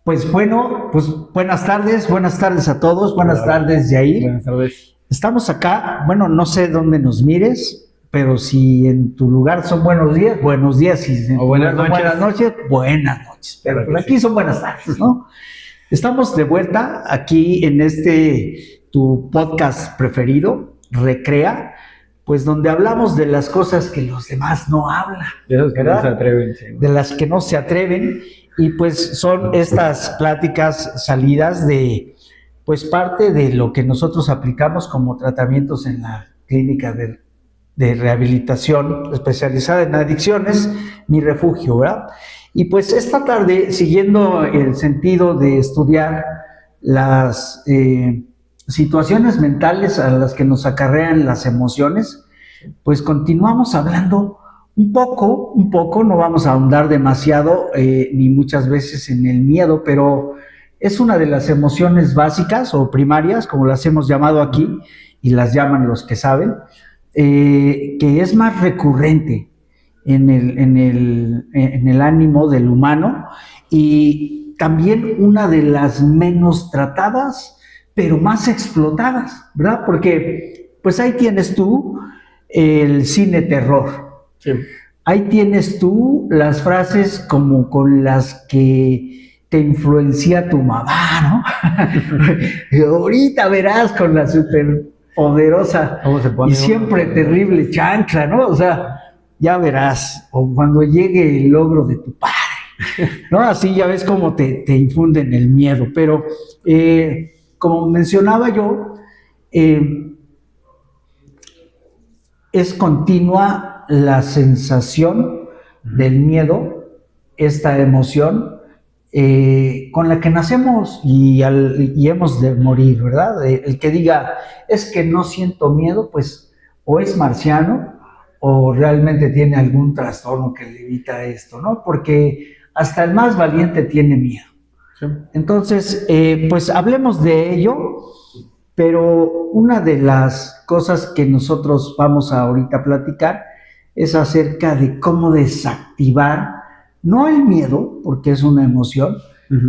Pues bueno, pues buenas tardes a todos, buenas tardes, Yair. Buenas tardes. Estamos acá, bueno, no sé dónde nos mires, pero si en tu lugar son buenos días, si en tu buenas lugar noches. buenas noches, pero Claro por que aquí sí. son buenas tardes, ¿no? Estamos de vuelta aquí en tu podcast preferido, Recrea, pues donde hablamos de las cosas que los demás no hablan, De esos que no ¿verdad? se atreven, sí. De las que no se atreven, y pues son estas pláticas salidas de, pues parte de lo que nosotros aplicamos como tratamientos en la clínica de rehabilitación especializada en adicciones, Mi Refugio, ¿verdad? Y pues esta tarde, siguiendo el sentido de estudiar las situaciones mentales a las que nos acarrean las emociones, pues continuamos hablando un poco, no vamos a ahondar demasiado ni muchas veces en el miedo, pero es una de las emociones básicas o primarias, como las hemos llamado aquí, y las llaman los que saben, que es más recurrente en el ánimo del humano y también una de las menos tratadas, pero más explotadas, ¿verdad? Porque pues ahí tienes tú el cine terror. Sí. Ahí tienes tú las frases como con las que te influencia tu mamá, ¿no? Ahorita verás con la super poderosa y siempre terrible chancla, ¿no? O sea, ya verás, o cuando llegue el logro de tu padre, ¿no? Así ya ves cómo te infunden el miedo. Pero, como mencionaba yo, es continua la sensación del miedo, esta emoción con la que nacemos y hemos de morir, ¿verdad? El que diga, es que no siento miedo, pues o es marciano o realmente tiene algún trastorno que le evita esto, ¿no? Porque hasta el más valiente tiene miedo. Sí. Entonces, pues hablemos de ello. Pero una de las cosas que nosotros vamos a ahorita platicar es acerca de cómo desactivar, no el miedo, porque es una emoción,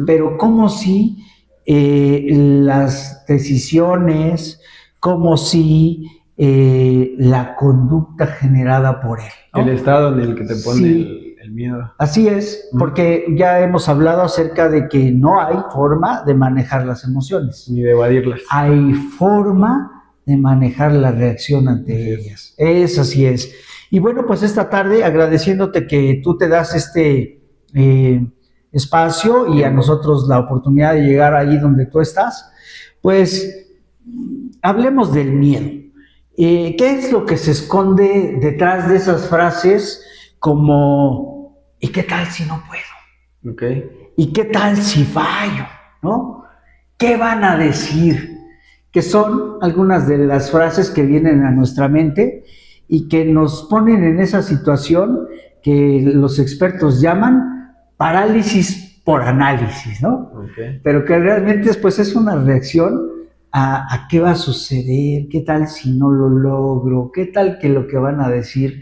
pero cómo si las decisiones, cómo si la conducta generada por él, ¿no? El estado en el que te pone el miedo. Así es, porque ya hemos hablado acerca de que no hay forma de manejar las emociones. Ni de evadirlas. Hay forma de manejar la reacción ante ellas. Así es. Y bueno, pues esta tarde agradeciéndote que tú te das este espacio y a nosotros la oportunidad de llegar ahí donde tú estás, pues hablemos del miedo. ¿Qué es lo que se esconde detrás de esas frases como ¿y qué tal si no puedo? Okay. ¿Y qué tal si fallo? ¿No? ¿Qué van a decir? Que son algunas de las frases que vienen a nuestra mente y que nos ponen en esa situación que los expertos llaman parálisis por análisis, ¿no? Okay. Pero que realmente pues, es una reacción a qué va a suceder, qué tal si no lo logro, qué tal que lo que van a decir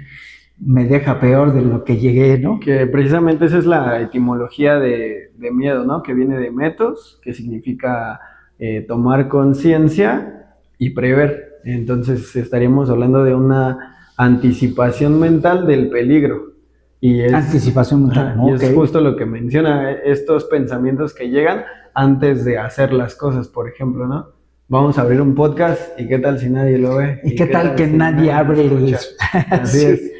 me deja peor de lo que llegué, ¿no? Que precisamente esa es la etimología de miedo, ¿no? Que viene de metos, que significa tomar conciencia y prever. Entonces estaríamos hablando de una anticipación mental del peligro. Y es, anticipación mental, y es justo lo que menciona, estos pensamientos que llegan antes de hacer las cosas, por ejemplo, ¿no? Vamos a abrir un podcast y qué tal si nadie lo ve. ¿Y qué tal que si nadie abre el... Así sí. es.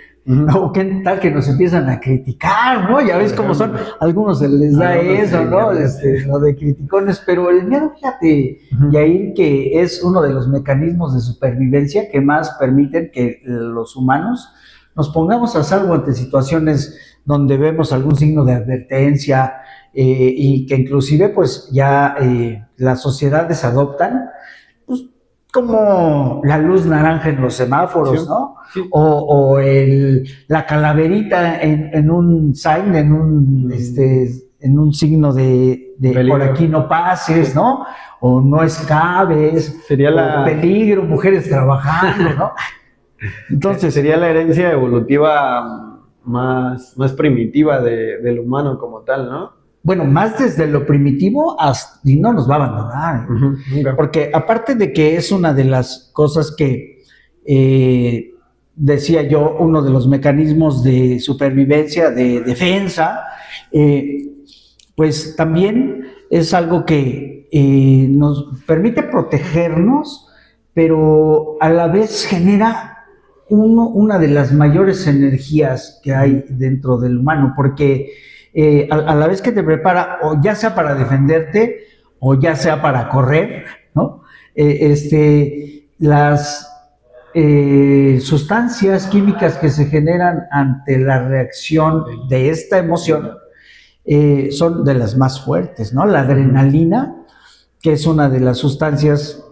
O qué tal que nos empiezan a criticar, ¿no? Ya ves cómo son, a algunos se les da eso, ¿no? Lo de criticones, pero el miedo, fíjate, Yair, que es uno de los mecanismos de supervivencia que más permiten que los humanos nos pongamos a salvo ante situaciones donde vemos algún signo de advertencia y que inclusive pues ya las sociedades adoptan, pues como la luz naranja en los semáforos, sí, ¿no? Sí. O la calaverita en un sign, en un signo de por aquí no pases, ¿no? O no escabes, sería peligro, mujeres trabajando, ¿no? Entonces sería la herencia evolutiva más primitiva del humano como tal, ¿no? bueno, más desde lo primitivo y no nos va a abandonar. Nunca. Porque aparte de que es una de las cosas que decía yo, uno de los mecanismos de supervivencia, de defensa, pues también es algo que nos permite protegernos, pero a la vez genera una de las mayores energías que hay dentro del humano, porque a la vez que te prepara, o ya sea para defenderte, o ya sea para correr, ¿no? Las sustancias químicas que se generan ante la reacción de esta emoción son de las más fuertes, ¿no? La adrenalina, que es una de las sustancias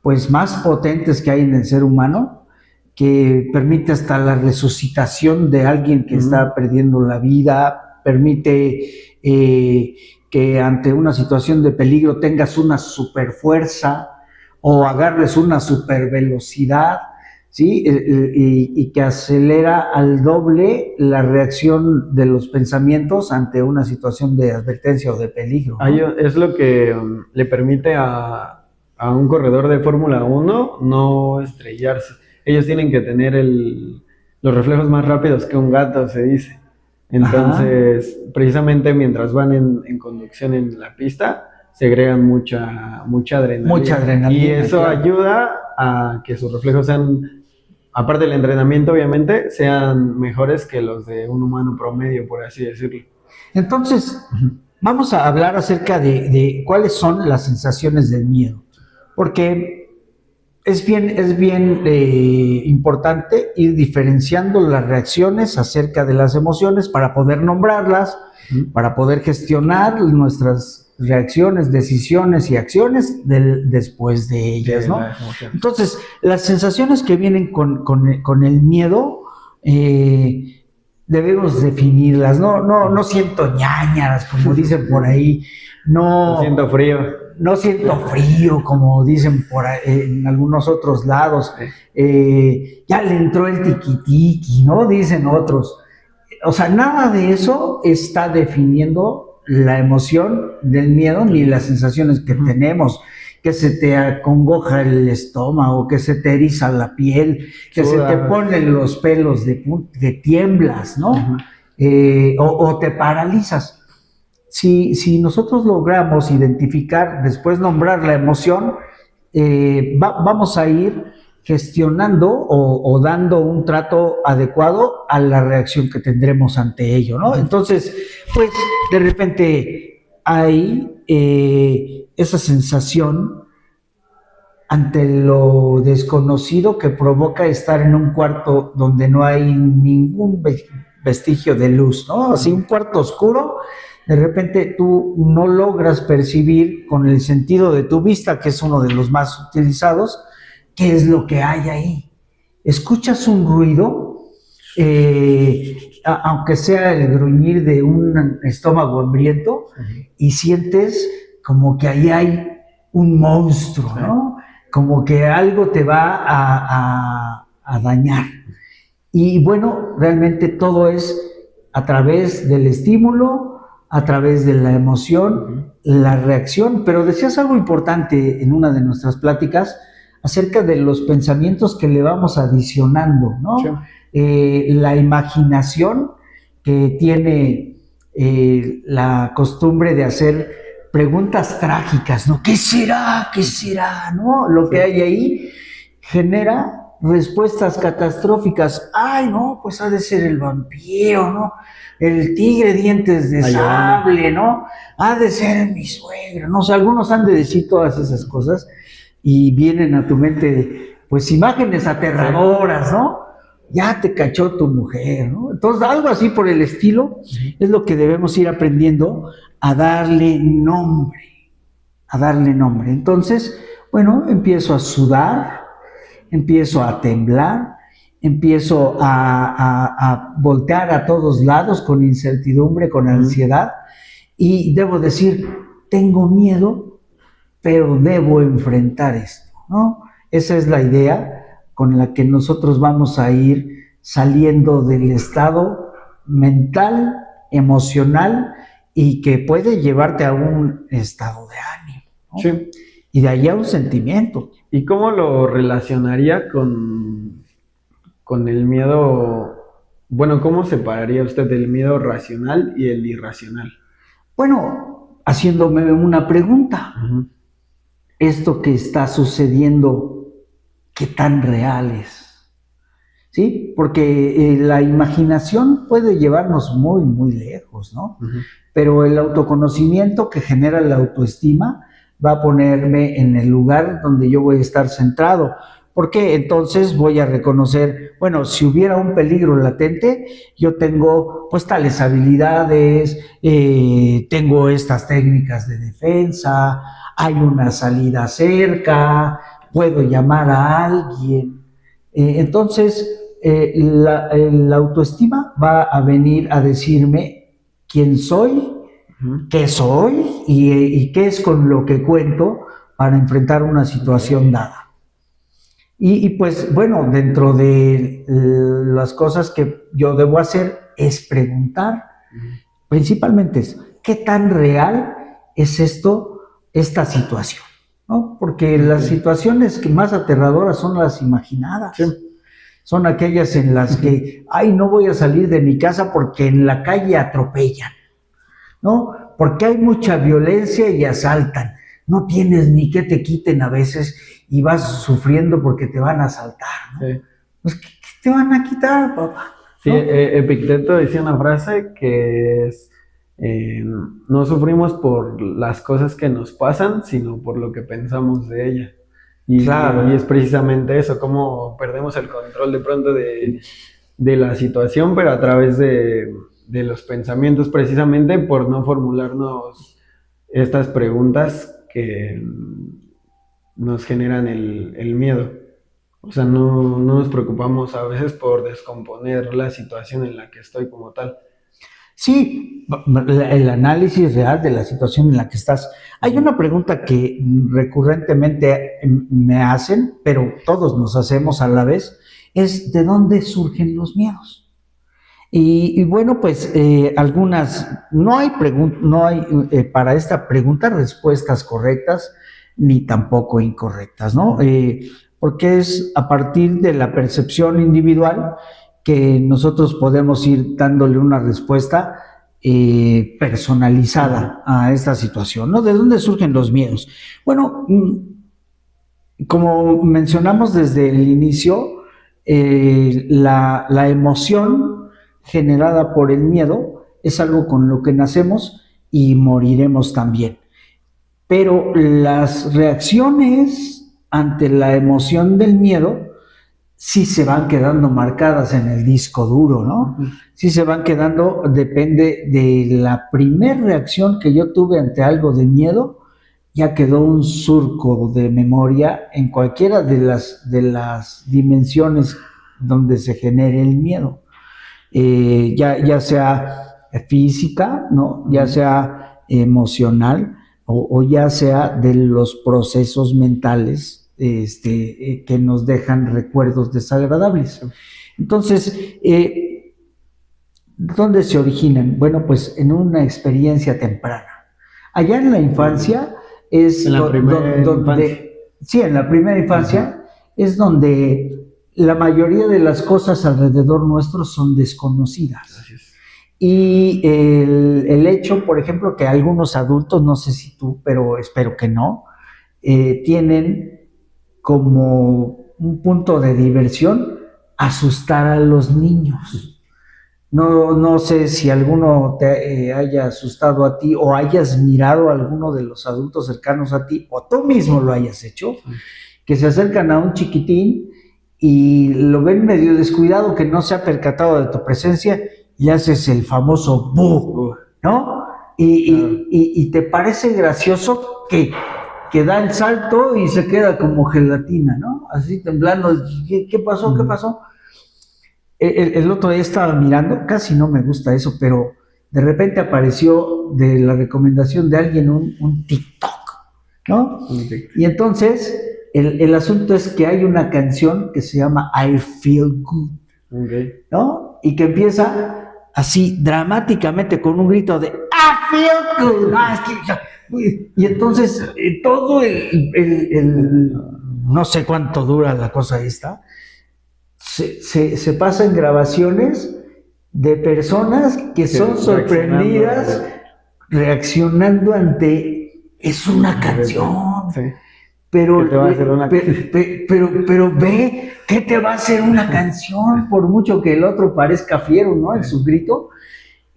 pues más potentes que hay en el ser humano, que permite hasta la resucitación de alguien que está perdiendo la vida, permite que ante una situación de peligro tengas una super fuerza o agarres una super velocidad, ¿sí? Y que acelera al doble la reacción de los pensamientos ante una situación de advertencia o de peligro, ¿no? Es lo que le permite a un corredor de Fórmula 1 no estrellarse. Ellos tienen que tener los reflejos más rápidos que un gato, se dice. Entonces, precisamente mientras van en conducción en la pista, segregan mucha adrenalina. Mucha adrenalina. Y eso claro. ayuda a que sus reflejos sean, aparte del entrenamiento, obviamente, sean mejores que los de un humano promedio, por así decirlo. Entonces, vamos a hablar acerca de cuáles son las sensaciones del miedo. Porque es bien importante ir diferenciando las reacciones acerca de las emociones para poder nombrarlas, para poder gestionar nuestras reacciones, decisiones y acciones después de ellas, ¿no? Entonces, las sensaciones que vienen con el miedo, debemos definirlas. No siento ñañaras, como dicen por ahí. No siento frío. No siento frío, como dicen por ahí, en algunos otros lados. Ya le entró el tiquitiqui, ¿no? Dicen otros. O sea, nada de eso está definiendo la emoción del miedo ni las sensaciones que tenemos. Que se te acongoja el estómago, que se te eriza la piel, que se te ponen los pelos de tiemblas, ¿no? O te paralizas. Si nosotros logramos identificar, después nombrar la emoción, vamos a ir gestionando o dando un trato adecuado a la reacción que tendremos ante ello, ¿no? Entonces, pues de repente hay esa sensación ante lo desconocido que provoca estar en un cuarto donde no hay ningún vestigio de luz, ¿no? Así un cuarto oscuro. De repente tú no logras percibir con el sentido de tu vista, que es uno de los más utilizados, qué es lo que hay ahí. Escuchas un ruido, aunque sea el gruñir de un estómago hambriento, y sientes como que ahí hay un monstruo, ¿no? Como que algo te va a dañar. Y bueno, realmente todo es a través del estímulo, a través de la emoción, la reacción. Pero decías algo importante en una de nuestras pláticas acerca de los pensamientos que le vamos adicionando, ¿no? Sí. La imaginación que tiene la costumbre de hacer preguntas trágicas, ¿no? ¿Qué será? ¿Qué será? ¿No? Lo que hay ahí genera respuestas catastróficas. Ay, no, pues ha de ser el vampiro, ¿no? El tigre dientes de sable, ¿no? Ha de ser mi suegra, ¿no? O sea, algunos han de decir todas esas cosas y vienen a tu mente, pues, imágenes aterradoras, ¿no? Ya te cachó tu mujer, ¿no? Entonces, algo así por el estilo es lo que debemos ir aprendiendo a darle nombre, Entonces, bueno, empiezo a sudar, empiezo a temblar, empiezo a voltear a todos lados con incertidumbre, con ansiedad, y debo decir, tengo miedo, pero debo enfrentar esto, ¿no? Esa es la idea con la que nosotros vamos a ir saliendo del estado mental, emocional y que puede llevarte a un estado de ánimo, ¿no? Sí. Y de ahí a un sentimiento. ¿Y cómo lo relacionaría con el miedo? Bueno, ¿cómo separaría usted el miedo racional y el irracional? Bueno, haciéndome una pregunta, Ujú. ¿esto que está sucediendo, qué tan real es? ¿Sí? Porque la imaginación puede llevarnos muy, muy lejos, ¿no? Ujú. Pero el autoconocimiento que genera la autoestima va a ponerme en el lugar donde yo voy a estar centrado. Porque entonces voy a reconocer, bueno, si hubiera un peligro latente, yo tengo pues tales habilidades, tengo estas técnicas de defensa, hay una salida cerca, puedo llamar a alguien. La autoestima va a venir a decirme quién soy, Ujú. qué soy y qué es con lo que cuento para enfrentar una situación Ok. dada. Y pues bueno, dentro de las cosas que yo debo hacer es preguntar, Ujú. principalmente es, ¿qué tan real es esto, esta situación? ¿No? Porque las Ok. situaciones que más aterradoras son las imaginadas. Sí. Son aquellas en las que, ay, no voy a salir de mi casa porque en la calle atropellan, ¿no? Porque hay mucha violencia y asaltan. No tienes ni que te quiten a veces y vas sufriendo porque te van a asaltar, ¿no? Sí. Pues, ¿qué te van a quitar, papá? Sí, ¿No? Epicteto decía una frase que es, no sufrimos por las cosas que nos pasan, sino por lo que pensamos de ella. Y es Claro. precisamente eso, cómo perdemos el control de pronto de la situación, pero a través de los pensamientos, precisamente por no formularnos estas preguntas que nos generan el miedo. O sea, no nos preocupamos a veces por descomponer la situación en la que estoy como tal. Sí, el análisis real de la situación en la que estás. Hay una pregunta que recurrentemente me hacen, pero todos nos hacemos a la vez, es ¿de dónde surgen los miedos? Y bueno, pues no hay para esta pregunta respuestas correctas ni tampoco incorrectas, ¿no? Porque es a partir de la percepción individual que nosotros podemos ir dándole una respuesta personalizada a esta situación, ¿no? ¿De dónde surgen los miedos? Bueno, como mencionamos desde el inicio, la emoción generada por el miedo es algo con lo que nacemos y moriremos también. Pero las reacciones ante la emoción del miedo sí se van quedando marcadas en el disco duro, ¿no? Ujú. Sí se van quedando, depende de la primer reacción que yo tuve ante algo de miedo, ya quedó un surco de memoria en cualquiera de las dimensiones donde se genere el miedo. Ya sea física, ¿no? Ya sea emocional o ya sea de los procesos mentales que nos dejan recuerdos desagradables. Entonces, ¿dónde se originan? Bueno, pues en una experiencia temprana. Allá en la infancia es En la primera infancia. sí, en la primera infancia es donde la mayoría de las cosas alrededor nuestro son desconocidas. Gracias. Y el hecho, por ejemplo, que algunos adultos, no sé si tú, pero espero que no, tienen como un punto de diversión asustar a los niños. No sé si alguno te haya asustado a ti o hayas mirado a alguno de los adultos cercanos a ti o tú mismo lo hayas hecho, que se acercan a un chiquitín y lo ven medio descuidado, que no se ha percatado de tu presencia y haces el famoso ¡bu! ¿No? Y te parece gracioso que da el salto y se queda como gelatina, ¿no? Así temblando. ¿Qué pasó? ¿Qué pasó? El otro día estaba mirando, casi no me gusta eso, pero de repente apareció de la recomendación de alguien un TikTok, ¿no? Y entonces el asunto es que hay una canción que se llama I Feel Good, Okay. ¿no? Y que empieza así dramáticamente con un grito de ¡Ah, feel good! Y entonces todo no sé cuánto dura la cosa esta, se pasa en grabaciones de personas que son sorprendidas reaccionando ante es una canción. Sí. Pero, ¿Qué te va a hacer una pero ve, ¿qué te va a hacer una canción? Por mucho que el otro parezca fiero, ¿no? En su grito,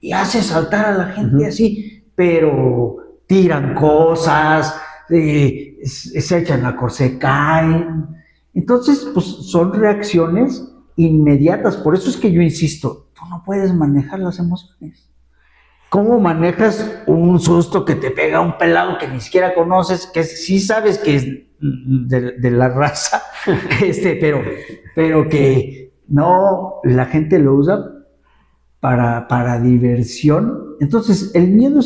y hace saltar a la gente así, pero tiran cosas, se echan a correr, se caen. Entonces, pues son reacciones inmediatas. Por eso es que yo insisto, tú no puedes manejar las emociones. ¿Cómo manejas un susto que te pega un pelado que ni siquiera conoces, que sí sabes que es de la raza, pero que no, la gente lo usa para diversión? Entonces, el miedo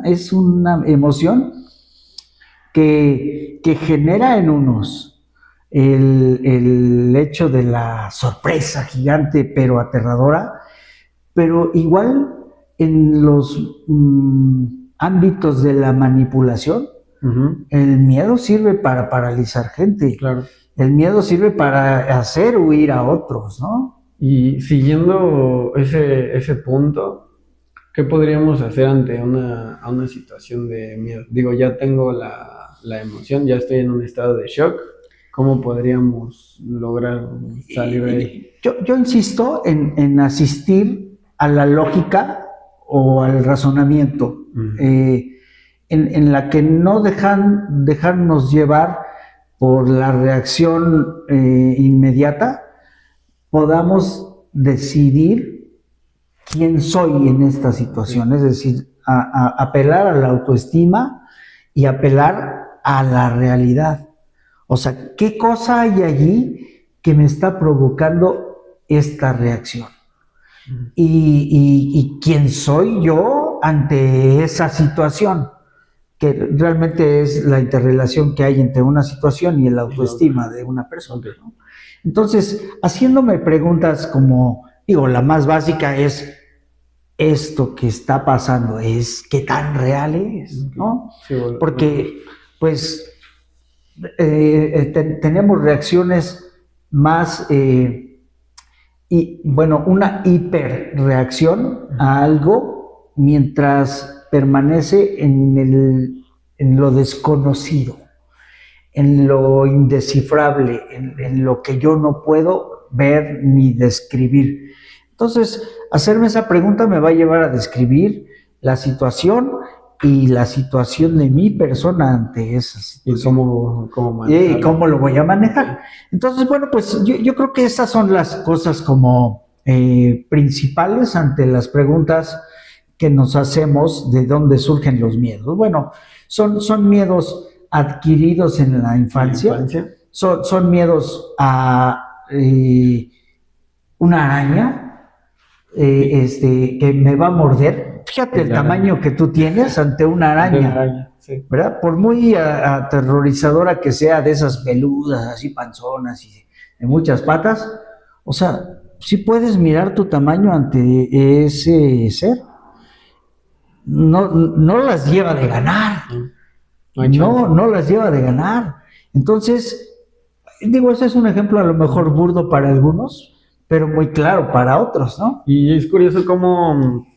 es una emoción que genera en unos el hecho de la sorpresa gigante pero aterradora, pero igual en los ámbitos de la manipulación, el miedo sirve para paralizar gente. Claro. El miedo sirve para hacer huir a otros, ¿no? Y siguiendo ese punto, ¿qué podríamos hacer ante una situación de miedo? Digo, ya tengo la emoción, ya estoy en un estado de shock. ¿Cómo podríamos lograr salir de ahí? Yo insisto en asistir a la lógica o al razonamiento, en la que no dejarnos llevar por la reacción inmediata, podamos decidir quién soy en esta situación, es decir, apelar a la autoestima y apelar a la realidad. O sea, ¿qué cosa hay allí que me está provocando esta reacción? Y quién soy yo ante esa situación, que realmente es la interrelación que hay entre una situación y la autoestima de una persona, ¿no? Entonces, haciéndome preguntas como, digo, la más básica es, ¿esto que está pasando qué tan real es? ¿No? Sí, bueno. Porque, pues, tenemos reacciones más, una hiperreacción a algo mientras permanece en lo desconocido, en lo indescifrable, en lo que yo no puedo ver ni describir. Entonces, hacerme esa pregunta me va a llevar a describir la situación y la situación de mi persona ante esa situación. ¿Y cómo lo voy a manejar? Entonces, bueno, pues yo creo que esas son las cosas como principales ante las preguntas que nos hacemos de dónde surgen los miedos. Bueno, son miedos adquiridos en la infancia. Son miedos a una araña que me va a morder. Fíjate el tamaño que tú tienes ante una araña, sí. ¿Verdad? Por muy aterrorizadora que sea, de esas peludas, así panzonas y de muchas patas, o sea, sí puedes mirar tu tamaño ante ese ser. No las lleva de ganar. No las lleva de ganar. Entonces, digo, ese es un ejemplo a lo mejor burdo para algunos, pero muy claro para otros, ¿no? Y es curioso cómo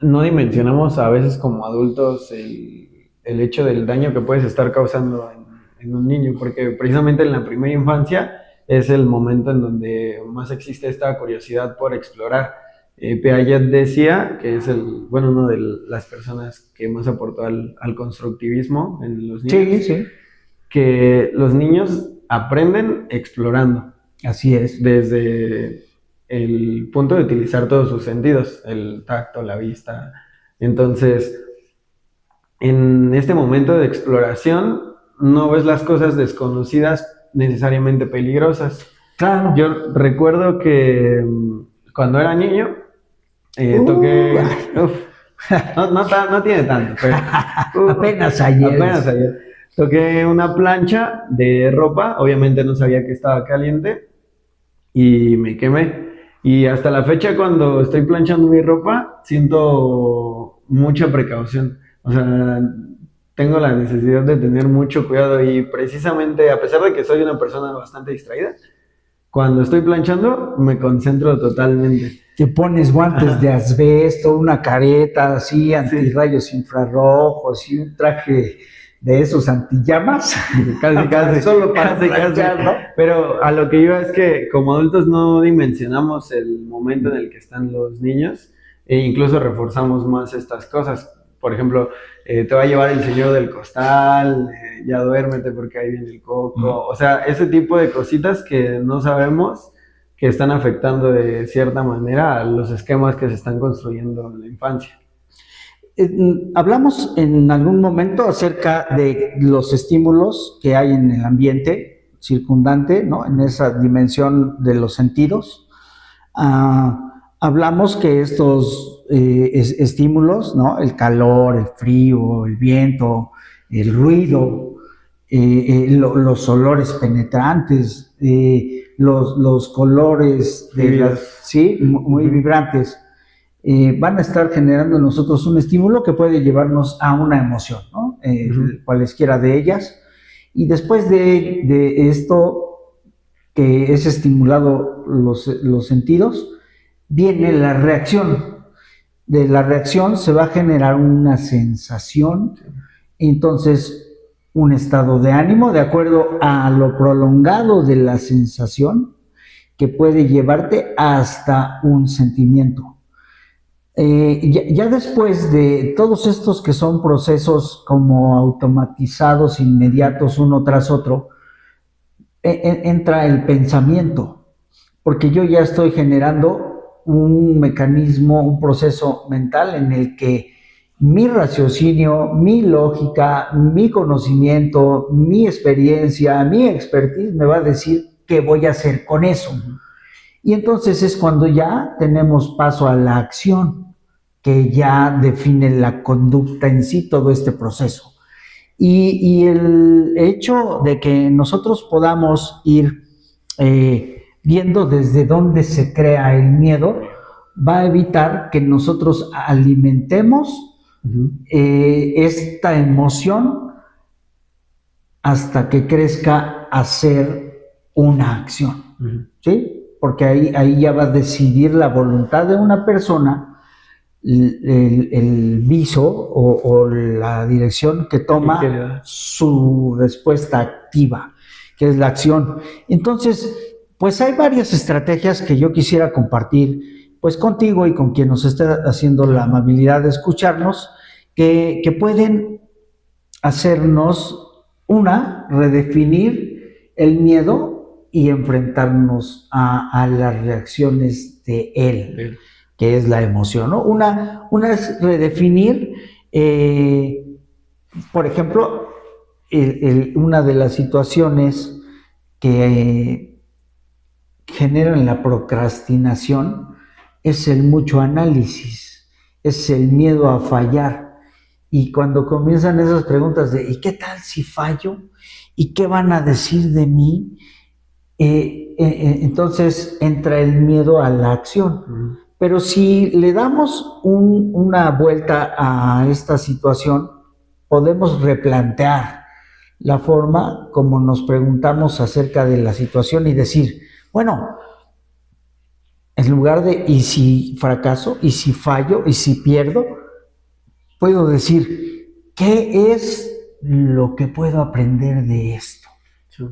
no dimensionamos a veces como adultos el hecho del daño que puedes estar causando en un niño, porque precisamente en la primera infancia es el momento en donde más existe esta curiosidad por explorar. Piaget decía, que es una de las personas que más aportó al constructivismo en los niños, Sí. que los niños aprenden explorando. Así es. Desde el punto de utilizar todos sus sentidos, el tacto, la vista. Entonces, en este momento de exploración, no ves las cosas desconocidas necesariamente peligrosas. Claro. Yo recuerdo que cuando era niño, toqué... no tiene tanto, pero... apenas ayer. Toqué una plancha de ropa, obviamente no sabía que estaba caliente, y me quemé. Y hasta la fecha, cuando estoy planchando mi ropa, siento mucha precaución. O sea, tengo la necesidad de tener mucho cuidado y precisamente, a pesar de que soy una persona bastante distraída, cuando estoy planchando me concentro totalmente. Te pones guantes de asbesto, una careta así, antirrayos infrarrojos y un traje de esos antillamas. Casi, Solo para casi. planchar, ¿no? Pero a lo que iba es que como adultos no dimensionamos el momento en el que están los niños e incluso reforzamos más estas cosas. Por ejemplo, te va a llevar el señor del costal, ya duérmete porque ahí viene el coco. O sea, ese tipo de cositas que no sabemos que están afectando de cierta manera a los esquemas que se están construyendo en la infancia. Hablamos en algún momento acerca de los estímulos que hay en el ambiente circundante, ¿no? En esa dimensión de los sentidos. Hablamos que estos estímulos, ¿no? El calor, el frío, el viento, el ruido, los olores penetrantes, los colores de sí, muy vibrantes, van a estar generando en nosotros un estímulo que puede llevarnos a una emoción, ¿no? Cualesquiera de ellas. Y después de esto, que es estimulado los sentidos, viene la reacción. De la reacción se va a generar una sensación, entonces un estado de ánimo de acuerdo a lo prolongado de la sensación que puede llevarte hasta un sentimiento. Ya después de todos estos que son procesos como automatizados, inmediatos, uno tras otro, entra el pensamiento, porque yo ya estoy generando un mecanismo, un proceso mental en el que mi raciocinio, mi lógica, mi conocimiento, mi experiencia, mi expertise me va a decir qué voy a hacer con eso. Y entonces es cuando ya tenemos paso a la acción, que ya define la conducta en sí, todo este proceso. Y el hecho de que nosotros podamos ir viendo desde dónde se crea el miedo, va a evitar que nosotros alimentemos esta emoción hasta que crezca a ser una acción, ¿sí? Porque ahí ya va a decidir la voluntad de una persona, el viso o la dirección que toma su respuesta activa, que es la acción. Entonces, pues hay varias estrategias que yo quisiera compartir pues contigo y con quien nos esté haciendo la amabilidad de escucharnos, que pueden hacernos, redefinir el miedo y enfrentarnos a las reacciones de él, que es la emoción, ¿no? Una es redefinir, por ejemplo, una de las situaciones que generan la procrastinación es el mucho análisis, es el miedo a fallar. Y cuando comienzan esas preguntas de ¿y qué tal si fallo? ¿Y qué van a decir de mí? Entonces entra el miedo a la acción. Pero si le damos una vuelta a esta situación, podemos replantear la forma como nos preguntamos acerca de la situación y decir, bueno, en lugar de ¿y si fracaso? ¿Y si fallo? ¿Y si pierdo? Puedo decir, ¿qué es lo que puedo aprender de esto? Sí.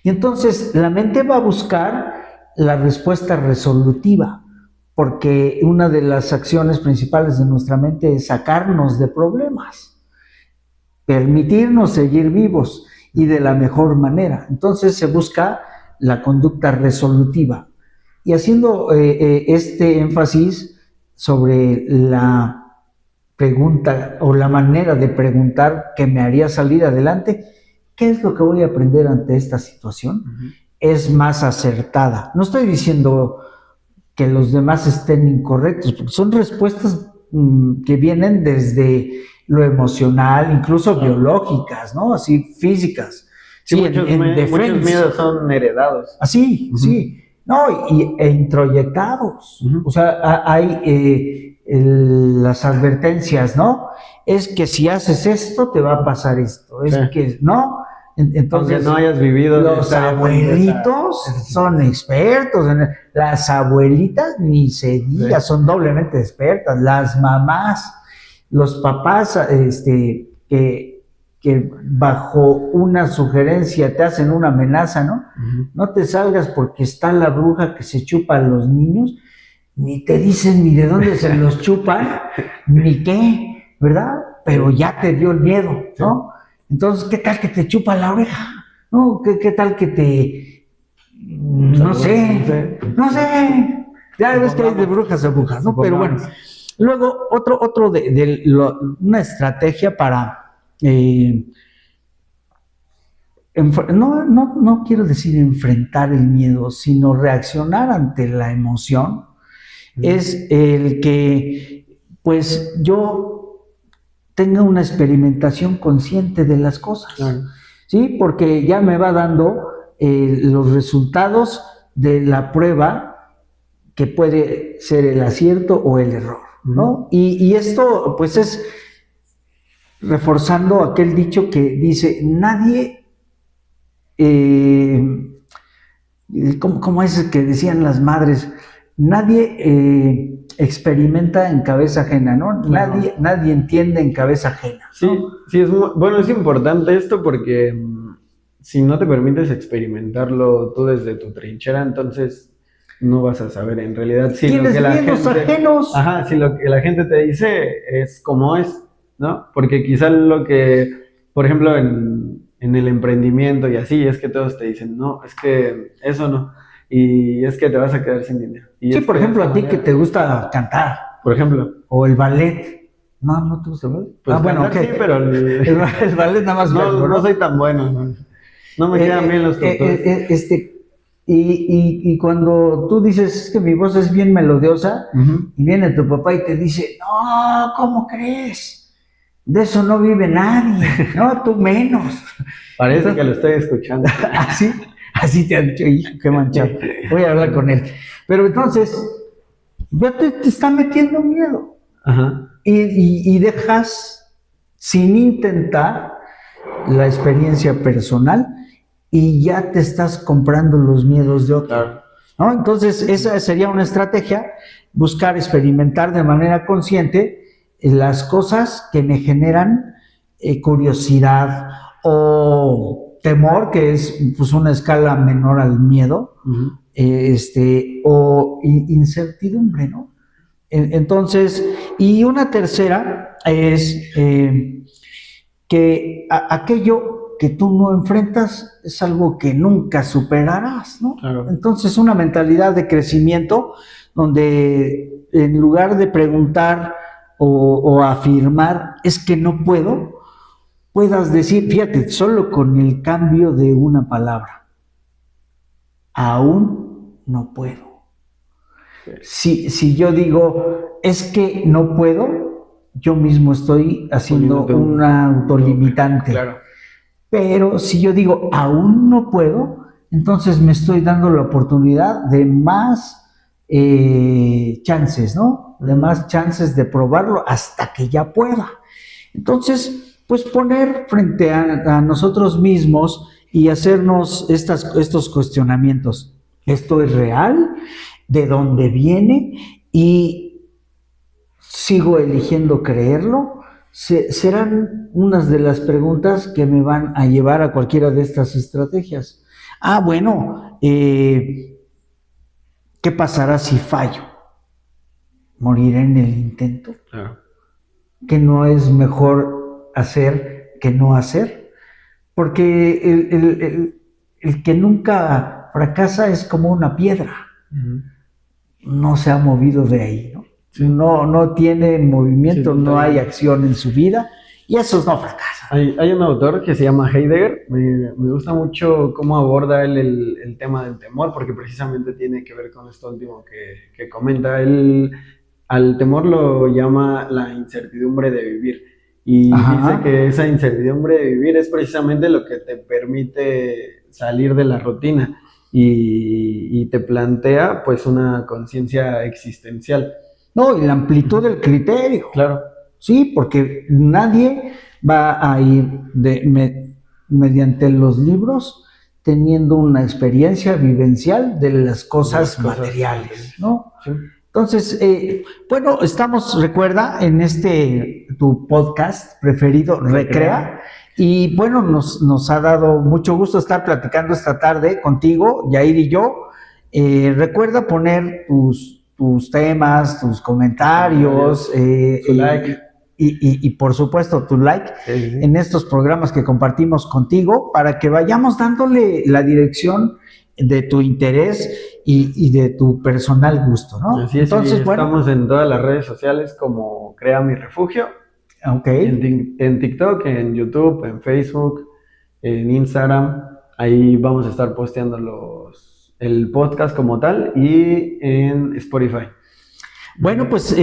Y entonces la mente va a buscar la respuesta resolutiva, porque una de las acciones principales de nuestra mente es sacarnos de problemas, permitirnos seguir vivos y de la mejor manera. Entonces se busca la conducta resolutiva. Y haciendo este énfasis sobre la pregunta o la manera de preguntar que me haría salir adelante, ¿qué es lo que voy a aprender ante esta situación? Es más acertada. No estoy diciendo que los demás estén incorrectos, porque son respuestas que vienen desde lo emocional, incluso biológicas, ¿no? Así, físicas. Sí, muchos miedos son heredados. Así, sí. No, e introyectados. Ujú. O sea, hay las advertencias, ¿no? Es que si haces esto, te va a pasar esto. Es Sí. que, ¿no? Aunque Entonces, no hayas vivido los necesariamente abuelitos esa son situación. expertos. Las abuelitas, ni se diga, Sí. son doblemente expertas. Las mamás, los papás, que bajo una sugerencia te hacen una amenaza, ¿no? Ujú. No te salgas porque está la bruja que se chupa a los niños, ni te dicen ni de dónde se los chupan, ni qué, ¿verdad? Pero ya te dio el miedo, ¿no? Entonces, ¿qué tal que te chupa la oreja? ¿No? ¿Qué tal que te... no sé, no sé. Ya ves que hay de brujas a brujas, ¿no? Pero bueno. Luego, otro una estrategia para... no quiero decir enfrentar el miedo, sino reaccionar ante la emoción, es el que, pues, yo tenga una experimentación consciente de las cosas, Claro. ¿sí? Porque ya me va dando los resultados de la prueba que puede ser el acierto o el error, ¿no? Y esto, pues, es reforzando aquel dicho que dice, nadie... ¿cómo es que decían las madres? Nadie experimenta en cabeza ajena, ¿no? Claro. Nadie entiende en cabeza ajena, Sí, ¿no? sí, bueno, es importante esto porque si no te permites experimentarlo tú desde tu trinchera, entonces no vas a saber en realidad si lo Tienes que la miedos gente, ajenos. ajá, si lo que la gente te dice es como es, ¿no? Porque quizá lo que, por ejemplo, en el emprendimiento y así, es que todos te dicen, no, es que eso no, y es que te vas a quedar sin dinero. Y Sí, es por que de ejemplo, esta a ti que manera, te gusta cantar, por ejemplo, o el ballet. No te gusta el ballet. pues Bueno, cantar ok. sí, pero El ballet nada más verlo, no ¿no? soy tan bueno, no me quedan bien los tutores. Y cuando tú dices es que mi voz es bien melodiosa, y viene tu papá y te dice, no, ¿cómo crees? De eso no vive nadie, no, tú menos. Parece Entonces, que lo estoy escuchando. así te han dicho, hijo, qué manchado. Voy a hablar con él. Pero entonces, ya te está metiendo miedo. Ajá. Y dejas sin intentar la experiencia personal y ya te estás comprando los miedos de otro. Claro. ¿No? Entonces, esa sería una estrategia, buscar experimentar de manera consciente las cosas que me generan curiosidad o temor, que es pues una escala menor al miedo, Ujú. o incertidumbre, ¿no? Entonces, y una tercera es que aquello que tú no enfrentas es algo que nunca superarás, ¿no? Claro. Entonces, una mentalidad de crecimiento donde en lugar de preguntar o afirmar es que no puedo, puedas decir, fíjate, solo con el cambio de una palabra, aún no puedo. Si yo digo, es que no puedo, yo mismo estoy haciendo una autolimitante. Claro. Pero si yo digo, aún no puedo, entonces me estoy dando la oportunidad de más chances, ¿no? De más chances de probarlo hasta que ya pueda. Entonces, pues poner frente a nosotros mismos y hacernos estos cuestionamientos. ¿Esto es real? ¿De dónde viene? ¿Y sigo eligiendo creerlo? Serán unas de las preguntas que me van a llevar a cualquiera de estas estrategias. Bueno, ¿qué pasará si fallo? ¿Moriré en el intento? Claro. ¿Que no es mejor hacer que no hacer? Porque el que nunca fracasa es como una piedra. Ujú. No se ha movido de ahí, ¿no? Sí. No tiene movimiento, Sí, no hay acción en su vida y esos no fracasan. Hay un autor que se llama Heidegger, me gusta mucho cómo aborda él el tema del temor, porque precisamente tiene que ver con esto último que comenta. Él al temor lo llama la incertidumbre de vivir. Y dice que esa incertidumbre de vivir es precisamente lo que te permite salir de la rutina. y te plantea pues una conciencia existencial. No, y la amplitud del criterio. Claro. Sí, porque nadie va a ir mediante los libros teniendo una experiencia vivencial de las cosas materiales, ¿no? Sí. Entonces, bueno, estamos, recuerda, en tu podcast preferido, Recrea, y bueno, nos ha dado mucho gusto estar platicando esta tarde contigo, Yair y yo. Recuerda poner tus temas, tus comentarios, su like. Y por supuesto tu like en estos programas que compartimos contigo para que vayamos dándole la dirección de tu interés y de tu personal gusto, ¿no? Así es. Entonces, estamos en todas las redes sociales como Crea Mi Refugio. Okay. En TikTok, en YouTube, en Facebook, en Instagram. Ahí vamos a estar posteando el podcast como tal y en Spotify. Bueno, pues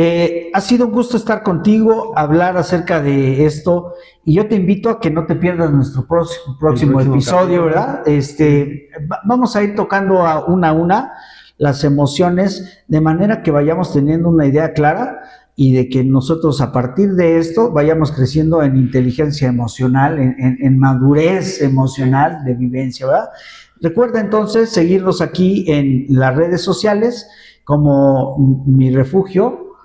ha sido un gusto estar contigo, hablar acerca de esto, y yo te invito a que no te pierdas nuestro próximo episodio, ¿verdad? Vamos a ir tocando a una las emociones, de manera que vayamos teniendo una idea clara y de que nosotros a partir de esto vayamos creciendo en inteligencia emocional, en madurez emocional de vivencia, ¿verdad? Recuerda entonces seguirnos aquí en las redes sociales como Mi Refugio,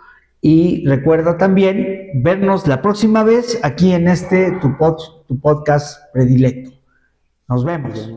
y recuerda también vernos la próxima vez aquí en tu podcast predilecto. Nos vemos.